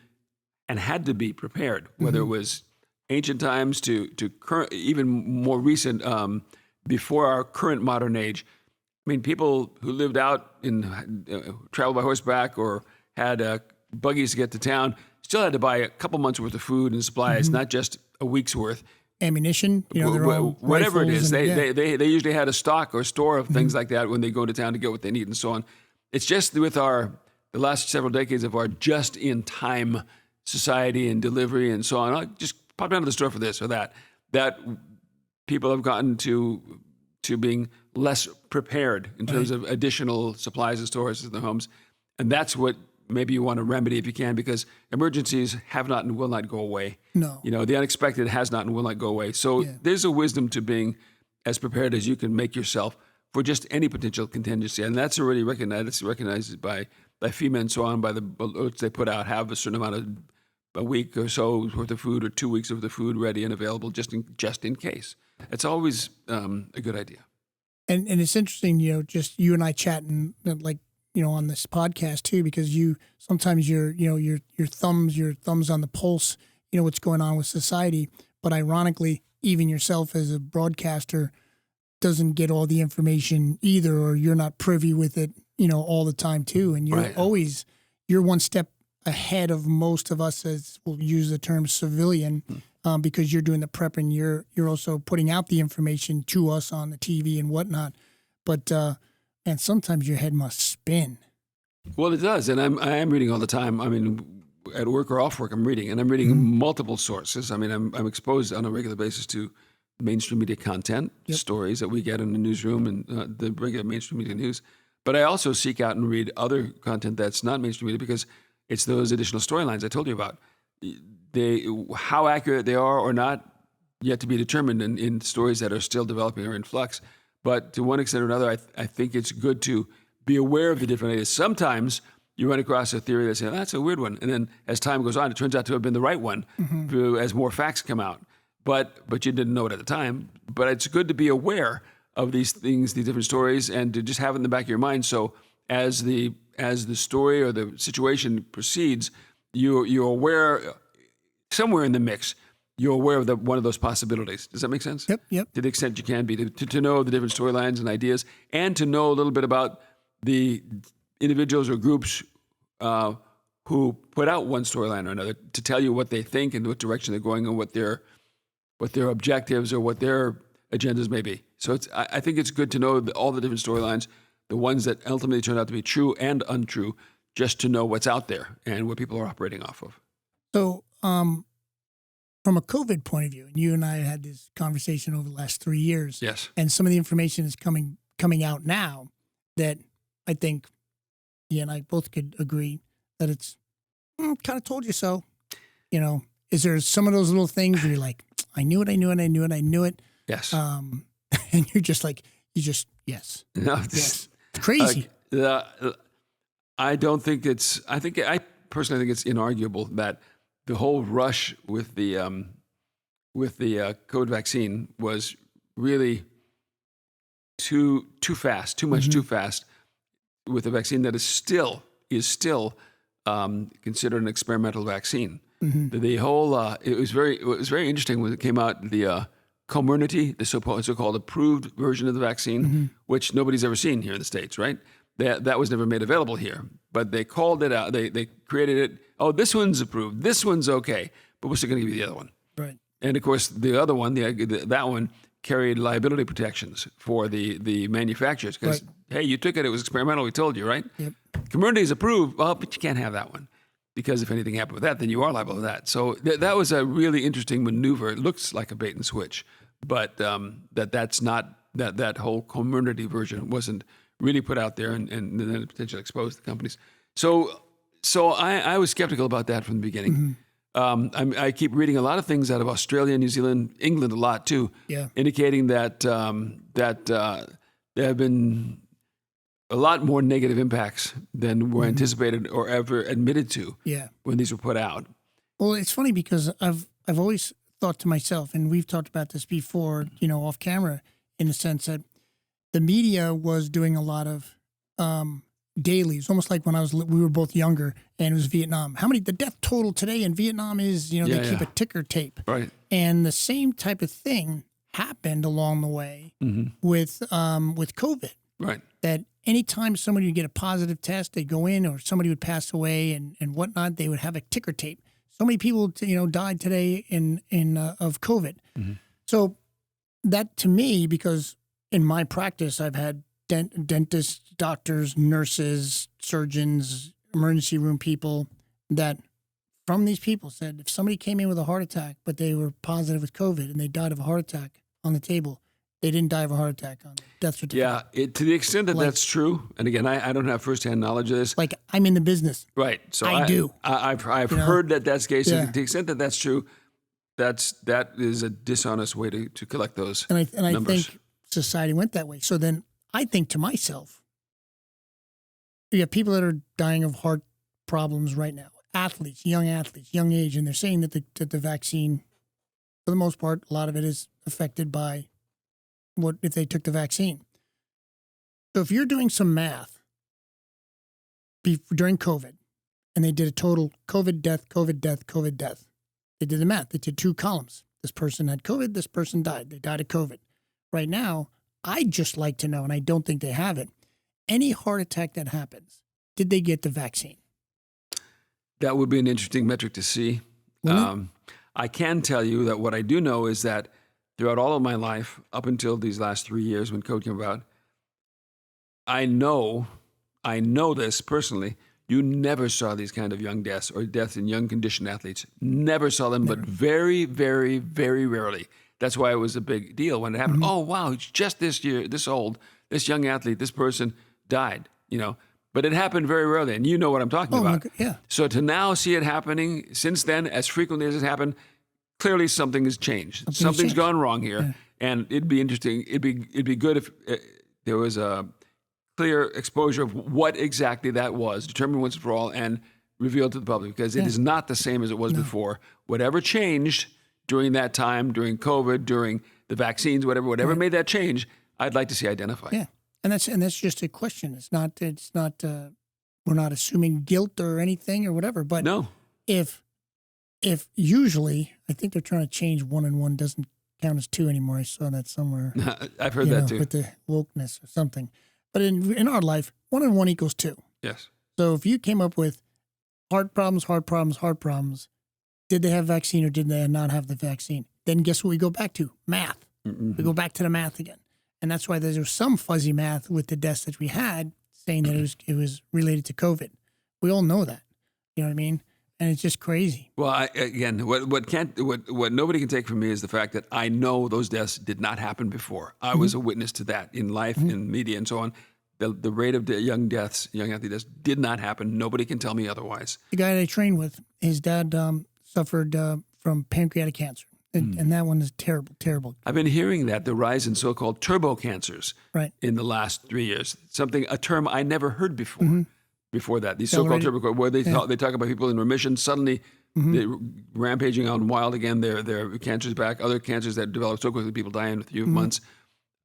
and had to be prepared, whether it was ancient times to current, even more recent, before our current modern age. I mean, people who lived out in traveled by horseback or had buggies to get to town still had to buy a couple months worth of food and supplies, not just a week's worth. Ammunition, whatever it is, they usually had a stock or store of things like that when they go to town to get what they need and so on. It's just with the last several decades of our just-in-time society and delivery and so on. I'll just pop down to the store for this or that. That people have gotten to being less prepared in terms of additional supplies and stores in their homes. And that's what maybe you want to remedy if you can, because emergencies have not and will not go away. No. The unexpected has not and will not go away. So there's a wisdom to being as prepared as you can make yourself for just any potential contingency. And that's already recognized. It's recognized by FEMA and so on, by the alerts they put out, have a certain amount of a week or so worth of food or 2 weeks worth of food ready and available just in case. It's always a good idea. And it's interesting, just you and I chatting on this podcast too, because sometimes your thumbs on the pulse, what's going on with society. But ironically, even yourself as a broadcaster doesn't get all the information either, or you're not privy with it, all the time too. And you're one step ahead of most of us, as we'll use the term civilian, because you're doing the prep and you're also putting out the information to us on the TV and whatnot. But and sometimes your head must spin. Well, it does, and I am reading all the time. I mean, at work or off work, I'm reading, and I'm reading multiple sources. I mean, I'm exposed on a regular basis to mainstream media content, stories that we get in the newsroom and the regular mainstream media news. But I also seek out and read other content that's not mainstream media, because it's those additional storylines I told you about. How accurate they are or not, yet to be determined in stories that are still developing or in flux. But to one extent or another, I think it's good to be aware of the different ideas. Sometimes you run across a theory that says, that's a weird one. And then as time goes on, it turns out to have been the right one as more facts come out. But you didn't know it at the time. But it's good to be aware of these things, these different stories, and to just have it in the back of your mind. So as the as the story or the situation proceeds, you're aware somewhere in the mix. You're aware of one of those possibilities. Does that make sense? Yep. To the extent you can be, to know the different storylines and ideas, and to know a little bit about the individuals or groups who put out one storyline or another, to tell you what they think and what direction they're going and what their objectives or what their agendas may be. So I think it's good to know all the different storylines, the ones that ultimately turn out to be true and untrue, just to know what's out there and what people are operating off of. So, from a COVID point of view, and you and I had this conversation over the last 3 years. Yes. And some of the information is coming out now that I think you and I both could agree that it's kind of told you so. You know, is there some of those little things where you're like, I knew it. Yes. And you're just like, yes. No, Yes. It's crazy. I personally think it's inarguable that the whole rush with the COVID vaccine was really too fast, too much too fast, with a vaccine that is still considered an experimental vaccine. The whole it was very interesting when it came out, the Comirnaty, the so-called approved version of the vaccine, which nobody's ever seen here in the States, right? That was never made available here, but they called it out. They created it. Oh, this one's approved. This one's okay, but we're still going to give you the other one. Right. And of course, the other one, that one carried liability protections for the manufacturers because, hey, you took it. It was experimental. We told you, right? Yep. Comirnaty is approved. Well, but you can't have that one because if anything happened with that, then you are liable to that. So that was a really interesting maneuver. It looks like a bait and switch, but that's not that whole Comirnaty version wasn't really put out there and then potentially exposed the companies. So I was skeptical about that from the beginning. I keep reading a lot of things out of Australia, New Zealand, England a lot too, indicating that there have been a lot more negative impacts than were anticipated or ever admitted to when these were put out. Well, it's funny because I've always thought to myself, and we've talked about this before, off camera, in the sense that the media was doing a lot of dailies, almost like when we were both younger, and it was Vietnam. The death total today in Vietnam is, they keep a ticker tape. Right. And the same type of thing happened along the way with COVID. Right. That anytime somebody would get a positive test, they'd go in, or somebody would pass away and whatnot, they would have a ticker tape. So many people, died today of COVID. So that, to me, because in my practice, I've had dentists, doctors, nurses, surgeons, emergency room people, that from these people said if somebody came in with a heart attack, but they were positive with COVID and they died of a heart attack on the table, they didn't die of a heart attack on the death certificate. Yeah, to the extent that that's true, and again, I don't have firsthand knowledge of this. Like, I'm in the business. Right. So I do. I've heard that that's the case. To the extent that that's true, that is a dishonest way to collect those numbers. I think society went that way. So then I think to myself, you have people that are dying of heart problems right now. Athletes, young age, and they're saying that the vaccine, for the most part, a lot of it is affected by what if they took the vaccine. So if you're doing some math during COVID, and they did a total COVID death, they did the math. They did 2 columns. This person had COVID, this person died. They died of COVID. Right now, I'd just like to know, and I don't think they have it, any heart attack that happens, did they get the vaccine? That would be an interesting metric to see. I can tell you that what I do know is that throughout all of my life, up until these last 3 years when COVID came about, I know this personally, you never saw these kind of young deaths or deaths in young conditioned athletes. Never saw them, but very, very, very rarely. That's why it was a big deal when it happened. Oh, wow, it's just this year, this old, this young athlete, this person died, But it happened very rarely, and you know what I'm talking about. Yeah. So to now see it happening since then, as frequently as it happened, clearly something has changed. Something's gone wrong here, and it'd be interesting. It'd be good if there was a clear exposure of what exactly that was, determined once and for all, and revealed to the public, because it is not the same as it was before. Whatever changed during that time, during COVID, during the vaccines, whatever made that change, I'd like to see identified. Yeah, and that's just a question. It's not we're not assuming guilt or anything or whatever. But No. if usually, I think they're trying to change 1 and 1 doesn't count as 2 anymore. I saw that somewhere. I've heard that too. With the wokeness or something. But in our life, 1 and 1 equals 2. Yes. So if you came up with heart problems, did they have vaccine or did they not have the vaccine? Then guess what we go back to? Math. Mm-hmm. We go back to the math again. And that's why there's some fuzzy math with the deaths that we had saying that it was related to COVID. We all know that. You know what I mean? And it's just crazy. Well, what nobody can take from me is the fact that I know those deaths did not happen before. I was a witness to that in life, in media, and so on. The rate of young athlete deaths did not happen. Nobody can tell me otherwise. The guy that I trained with, his dad suffered from pancreatic cancer. And that one is terrible, terrible. I've been hearing that the rise in so-called turbo cancers in the last 3 years, a term I never heard before. Before that, these so-called turbo, where they talk about people in remission, suddenly they're rampaging on wild again. Their cancer's back. Other cancers that develop so quickly, people die in a few months.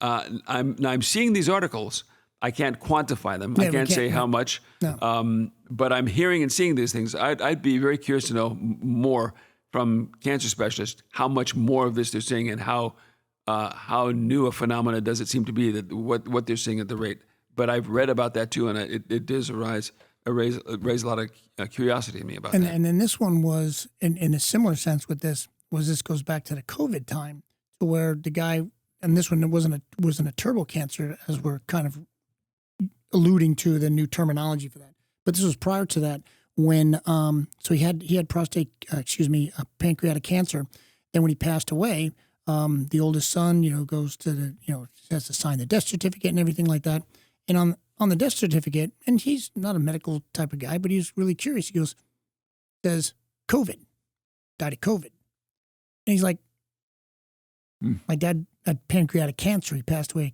I'm seeing these articles. I can't quantify them. I can't say how much. No. But I'm hearing and seeing these things. I'd be very curious to know more from cancer specialists how much more of this they're seeing and how new a phenomena does it seem to be that what they're seeing at the rate. But I've read about that too, and it does raise a lot of curiosity in me about that. And then this one was in a similar sense with this goes back to the COVID time, to where the guy, and this one wasn't a turbo cancer, as we're kind of alluding to the new terminology for that. But this was prior to that, when so he had pancreatic cancer. Then when he passed away, the oldest son, goes to has to sign the death certificate and everything like that. And on the death certificate, and he's not a medical type of guy, but he's really curious. He says COVID, died of COVID, and he's like, my dad had pancreatic cancer. He passed away of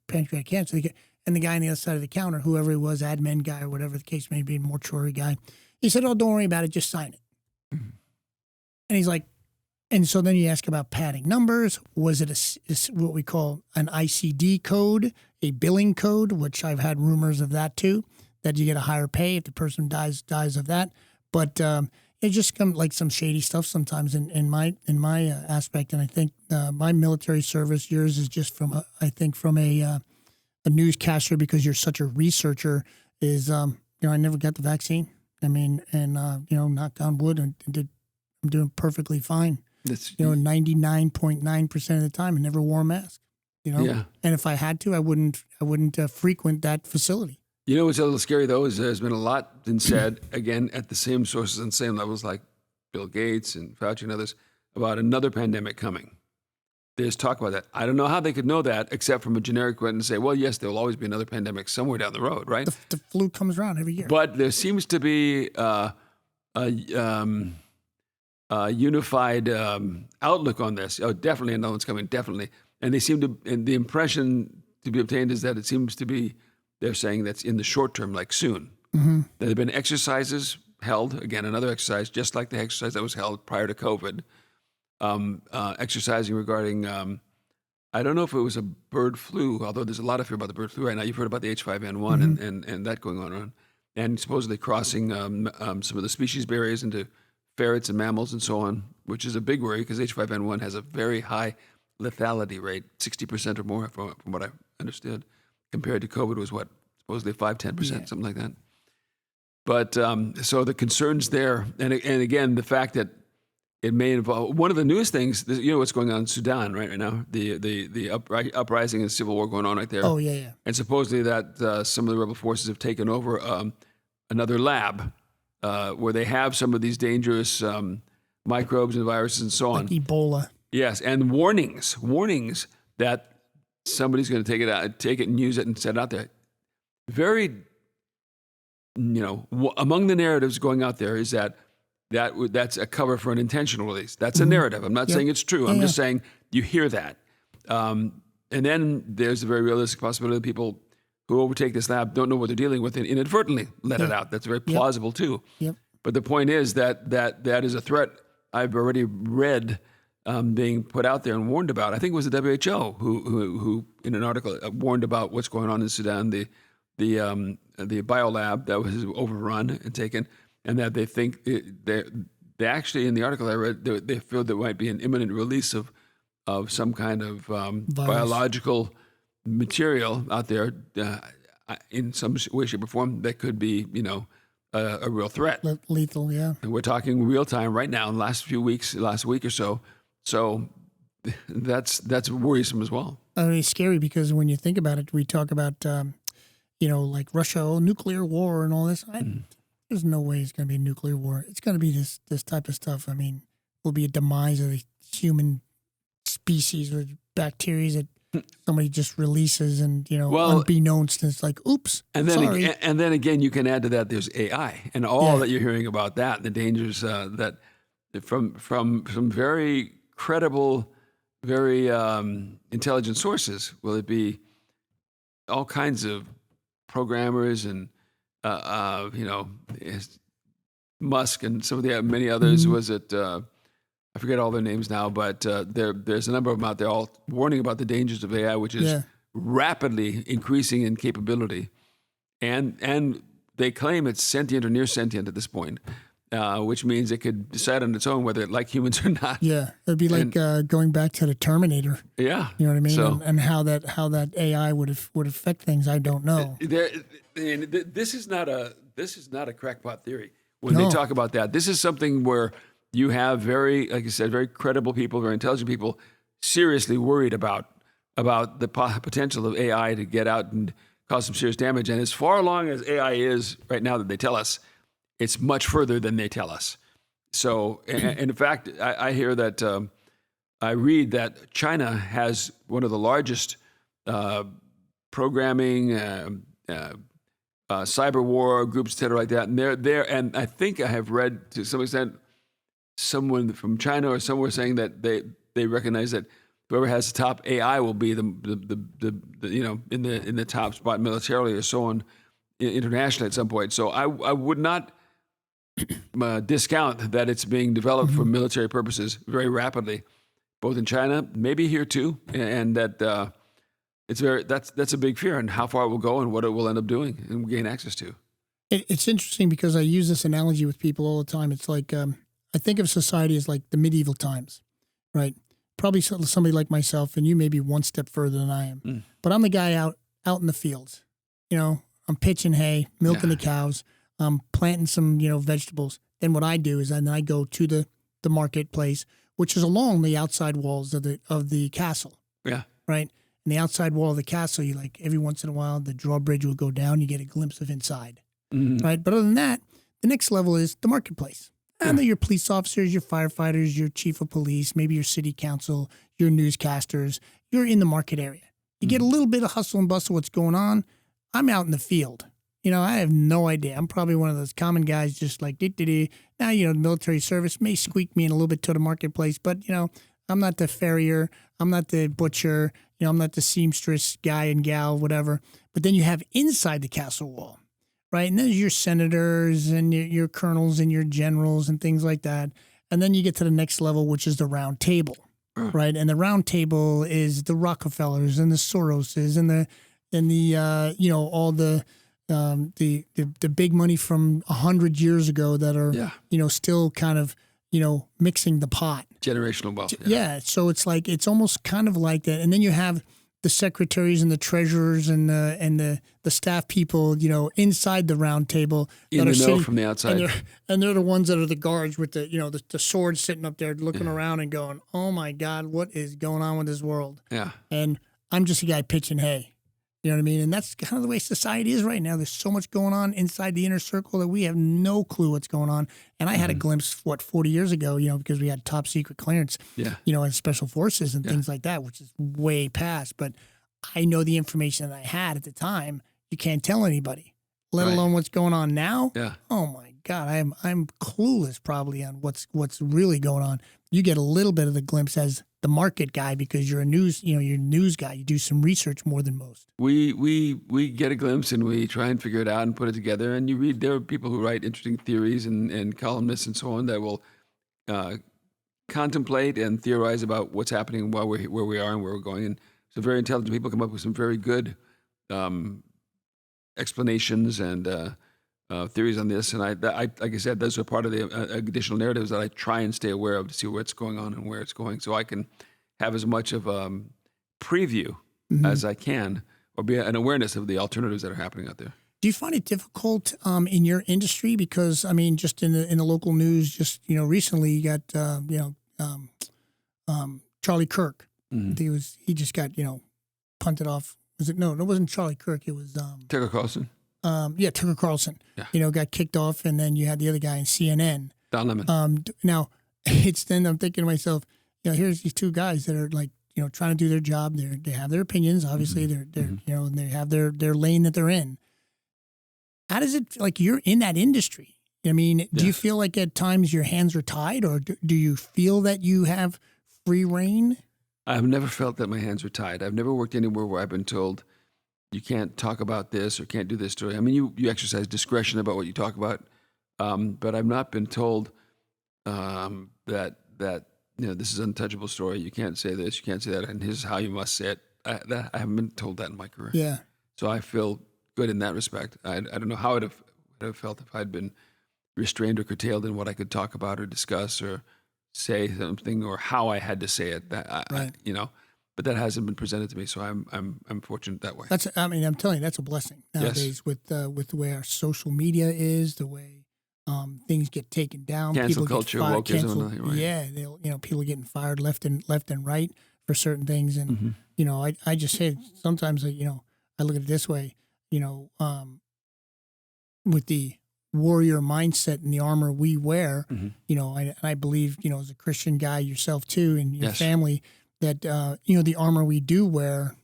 pancreatic cancer. And the guy on the other side of the counter, whoever he was, admin guy or whatever the case may be, mortuary guy, he said, "Oh, don't worry about it. Just sign it." And he's like, and so then you ask about padding numbers. Was it what we call an ICD code, a billing code, which I've had rumors of that too, that you get a higher pay if the person dies of that. But it just comes like some shady stuff sometimes in my aspect. And I think my military service, yours is just from a newscaster, because you're such a researcher, is I never got the vaccine. I mean, and knock on wood, I'm doing perfectly fine. 99.9% of the time, I never wore a mask. And if I had to, I wouldn't frequent that facility. You know what's a little scary though is there's been a lot been said again at the same sources and same levels, like Bill Gates and Fauci and others, about another pandemic coming. There's talk about that. I don't know how they could know that except from a generic way and say, well, yes, there will always be another pandemic somewhere down the road, right? The flu comes around every year. But there seems to be unified outlook on this. Oh, definitely, I know it's coming, definitely. And the impression to be obtained is that it seems to be, they're saying that's in the short term, like soon. Mm-hmm. There have been exercises held, again, another exercise, just like the exercise that was held prior to COVID, exercising regarding, I don't know if it was a bird flu, although there's a lot of fear about the bird flu right now. You've heard about the H5N1 and that going on, and supposedly crossing some of the species barriers into ferrets and mammals and so on, which is a big worry because H5N1 has a very high lethality rate, 60% or more from what I understood, compared to COVID was supposedly 5-10%, something like that. But so the concerns there, and again, the fact that it may involve, one of the newest things, what's going on in Sudan right now, the uprising and civil war going on right there. Oh, yeah. And supposedly that some of the rebel forces have taken over another lab where they have some of these dangerous microbes and viruses and so on. Like Ebola. Yes, and warnings that somebody's going to take it and use it and set it out there. Very, among the narratives going out there is that's a cover for an intentional release. That's a narrative. I'm not saying it's true. I'm just saying you hear that. And then there's a very realistic possibility that people who overtake this lab don't know what they're dealing with and inadvertently let it out. That's very plausible too. Yep. But the point is that is a threat I've already read being put out there and warned about. I think it was the WHO who in an article warned about what's going on in Sudan, the the biolab that was overrun and taken, and that they think they actually, in the article I read, they feel there might be an imminent release of some kind of biological material out there in some way, shape, or form that could be, a real threat. Lethal, yeah. And we're talking real time right now in the last week or so. So that's worrisome as well. I mean, it's scary because when you think about it, we talk about, like Russia, nuclear war and all this. There's no way it's going to be a nuclear war. It's going to be this type of stuff. I mean, will be a demise of the human species or bacteria that somebody just releases and, unbeknownst, and it's like, oops, and then again, you can add to that, there's AI and all that you're hearing about that, the dangers that from some very credible, very intelligent sources. Will it be all kinds of programmers and Musk and some of the many others? Was it I forget all their names now, but there's a number of them out there all warning about the dangers of AI, which is rapidly increasing in capability, and they claim it's sentient or near sentient at this point, which means it could decide on its own whether it like humans or not. Yeah, it'd be like going back to the Terminator. Yeah, you know what I mean, so, and how that AI would affect things. I don't know. This is not a crackpot theory. When they talk about that, this is something where you have like I said, very credible people, very intelligent people, seriously worried about the potential of AI to get out and cause some serious damage. And as far along as AI is right now that they tell us, it's much further than they tell us. So, and in fact, I hear that I read that China has one of the largest programming, cyber war groups, et cetera, like that. And they're, and I think I have read to some extent someone from China or somewhere saying that they recognize that whoever has the top AI will be the in the top spot militarily or so on internationally at some point. So I would not discount that it's being developed for military purposes very rapidly, both in China, maybe here too, and that that's a big fear, and how far it will go and what it will end up doing and gain access to. It's interesting because I use this analogy with people all the time. It's like I think of society as like the medieval times, right? Probably somebody like myself, and you may be one step further than I am. But I'm the guy out in the fields. I'm pitching hay, milking the cows, planting some vegetables. Then what I do is I go to the marketplace, which is along the outside walls of the castle. Yeah. Right. And the outside wall of the castle, you like every once in a while the drawbridge will go down. You get a glimpse of inside. Right. But other than that, the next level is the marketplace. And they're your police officers, your firefighters, your chief of police, maybe your city council, your newscasters. You're in the market area. You get a little bit of hustle and bustle, what's going on. I'm out in the field. I have no idea. I'm probably one of those common guys just like, now, the military service may squeak me in a little bit to the marketplace, but, I'm not the farrier. I'm not the butcher. I'm not the seamstress guy and gal, whatever. But then you have inside the castle wall. Right, and there's your senators and your colonels and your generals and things like that. And then you get to the next level, which is the round table, right? And the round table is the Rockefellers and the Soroses and the all the big money from 100 years ago that are still kind of mixing the pot. Generational wealth. Yeah, so it's almost kind of like that. And then you have the secretaries and the treasurers and the staff people, inside the round table in the know from the outside, and they're the ones that are the guards with the sword sitting up there looking around and going, "Oh my God, what is going on with this world?" Yeah, and I'm just a guy pitching hay. You know what I mean? And that's kind of the way society is right now. There's so much going on inside the inner circle that we have no clue what's going on. And I had a glimpse, 40 years ago, because we had top secret clearance, and special forces and things like that, which is way past. But I know the information that I had at the time. You can't tell anybody, let alone what's going on now. Yeah. Oh my God, I'm clueless probably on what's really going on. You get a little bit of the glimpse as the market guy because you're you're a news guy. You do some research more than most. We get a glimpse and we try and figure it out and put it together. And you read, there are people who write interesting theories and columnists and so on that will contemplate and theorize about what's happening where we are and where we're going. And so very intelligent people come up with some very good explanations and theories on this. And I, like I said, those are part of the additional narratives that I try and stay aware of to see what's going on and where it's going, so I can have as much of a preview as I can, or be an awareness of the alternatives that are happening out there. Do you find it difficult in your industry? Because I mean, just in the local news, just recently you got Charlie Kirk. I think he just got punted off. Was it? No, it wasn't Charlie Kirk. It was Tucker Carlson. Tucker Carlson. Yeah. Got kicked off, and then you had the other guy in CNN. Don Lemon. Now I'm thinking to myself, here's these two guys that are like trying to do their job. They have their opinions. Obviously, they're and they have their lane that they're in. How does it, like, you're in that industry? I mean, do you feel like at times your hands are tied, or do you feel that you have free reign? I've never felt that my hands are tied. I've never worked anywhere where I've been told you can't talk about this or can't do this story. I mean, you exercise discretion about what you talk about, but I've not been told that this is an untouchable story. You can't say this, you can't say that, and here's how you must say it. I haven't been told that in my career. Yeah. So I feel good in that respect. I don't know how it would have felt if I'd been restrained or curtailed in what I could talk about or discuss or say something, or how I had to say it. Right. But that hasn't been presented to me, so I'm fortunate that way. I'm telling you, that's a blessing nowadays. With the way our social media is, the way things get taken down, cancel people culture, get fired, wokeism, right? Yeah, people are getting fired left and right for certain things, and I just say sometimes I look at it this way. With the warrior mindset and the armor we wear, I believe, as a Christian guy yourself too, and your family, that, the armor we do wear,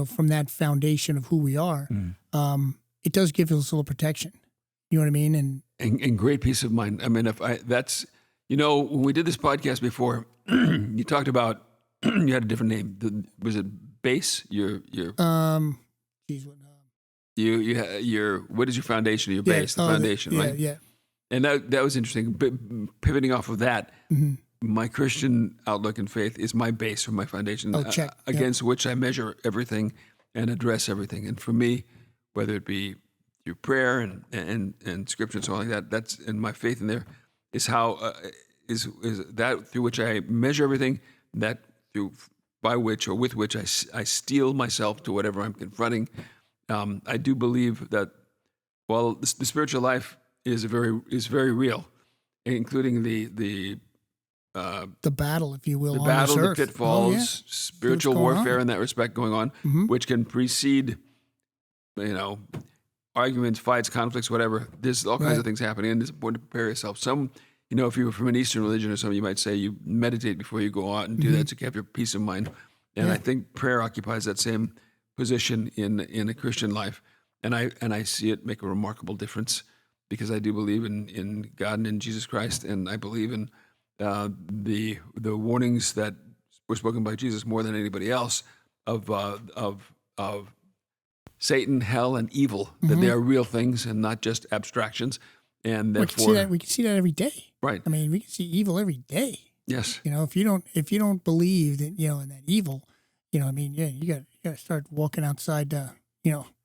from that foundation of who we are, it does give us a little protection. You know what I mean? And great peace of mind. I mean, when we did this podcast before, you talked about, you had a different name. Was it base? What is your foundation? Your base, the foundation, right? Yeah. And that was interesting. But pivoting off of that, my Christian outlook and faith is my base or my foundation, against which I measure everything and address everything. And for me, whether it be through prayer and scripture and so on like that, that's, and my faith in there is how is that through which I measure everything, that by which or with which I steel myself to whatever I'm confronting. I do believe that while the spiritual life is very real, including the battle, if you will, the on battle, this the earth. pitfalls, spiritual warfare in that respect going on, which can precede, arguments, fights, conflicts, whatever. There's all kinds of things happening, and it's important to prepare yourself. Some, if you were from an Eastern religion or something, you might say you meditate before you go out and do that to have your peace of mind. And I think prayer occupies that same position in a Christian life, and I see it make a remarkable difference, because I do believe in God and in Jesus Christ, and I believe in the warnings that were spoken by Jesus more than anybody else of Satan, hell, and evil, that they are real things and not just abstractions, and therefore we can see that every day. Right. I mean, we can see evil every day. Yes. If you don't believe that in that evil, you got to start walking outside.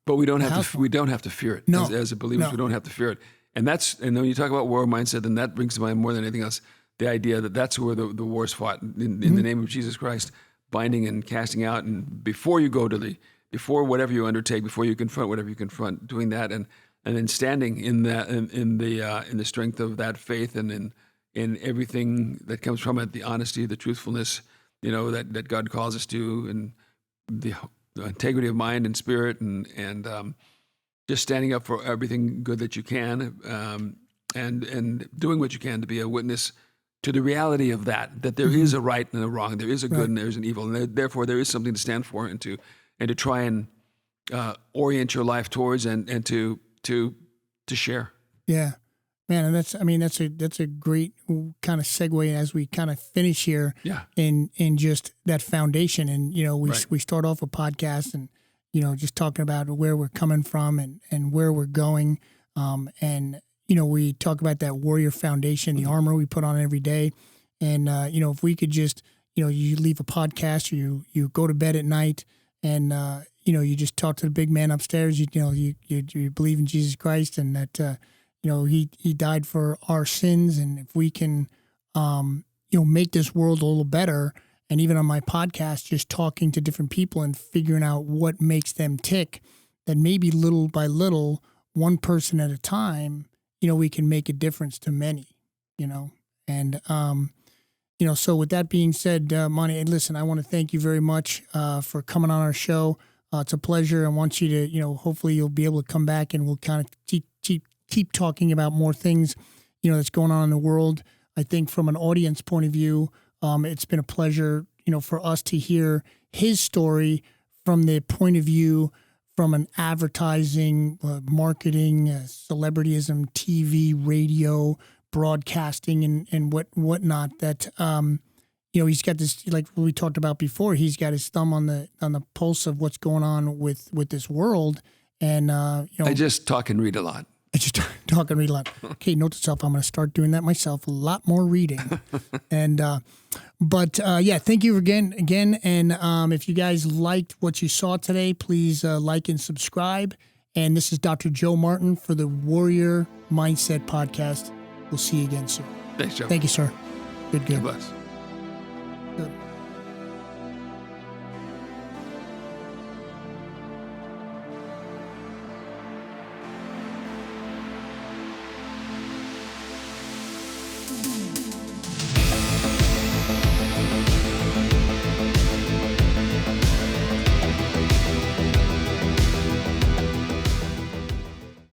But we don't have to fear it. No. As believers, we don't have to fear it. And when you talk about war mindset, then that brings to mind more than anything else the idea that that's where the war is fought in the name of Jesus Christ, binding and casting out. And before you go before whatever you undertake, before you confront whatever you confront, doing that and then standing in that in the strength of that faith and in everything that comes from it, the honesty, the truthfulness, that God calls us to, and the integrity of mind and spirit, and just standing up for everything good that you can, and doing what you can to be a witness to the reality of that there is a right and a wrong, there is a good and there is an evil, and therefore there is something to stand for and to try and orient your life towards and to share. Yeah. Man, and that's a great kind of segue as we kind of finish here. Yeah. In just that foundation, and we start off a podcast and just talking about where we're coming from and where we're going, and we talk about that warrior foundation, the armor we put on every day, and if we could just you leave a podcast or you go to bed at night and you just talk to the big man upstairs. You believe in Jesus Christ, and that he died for our sins, and if we can make this world a little better. And even on my podcast, just talking to different people and figuring out what makes them tick, that maybe little by little, one person at a time, we can make a difference to many, And, so with that being said, Monty, listen, I want to thank you very much for coming on our show. It's a pleasure. I want you to, hopefully you'll be able to come back and we'll kind of keep talking about more things, that's going on in the world. I think from an audience point of view, it's been a pleasure, for us to hear his story from the point of view from an advertising, marketing, celebrityism, TV, radio, broadcasting, and whatnot. That he's got this, like we talked about before. He's got his thumb on the pulse of what's going on with this world. And I just talk and read a lot. I just talk and read a lot. Okay, note to self, I'm going to start doing that myself. A lot more reading. And thank you again. And if you guys liked what you saw today, please like and subscribe. And this is Dr. Joe Martin for the Warrior Mindset Podcast. We'll see you again soon. Thanks, Joe. Thank you, sir. Good. God bless.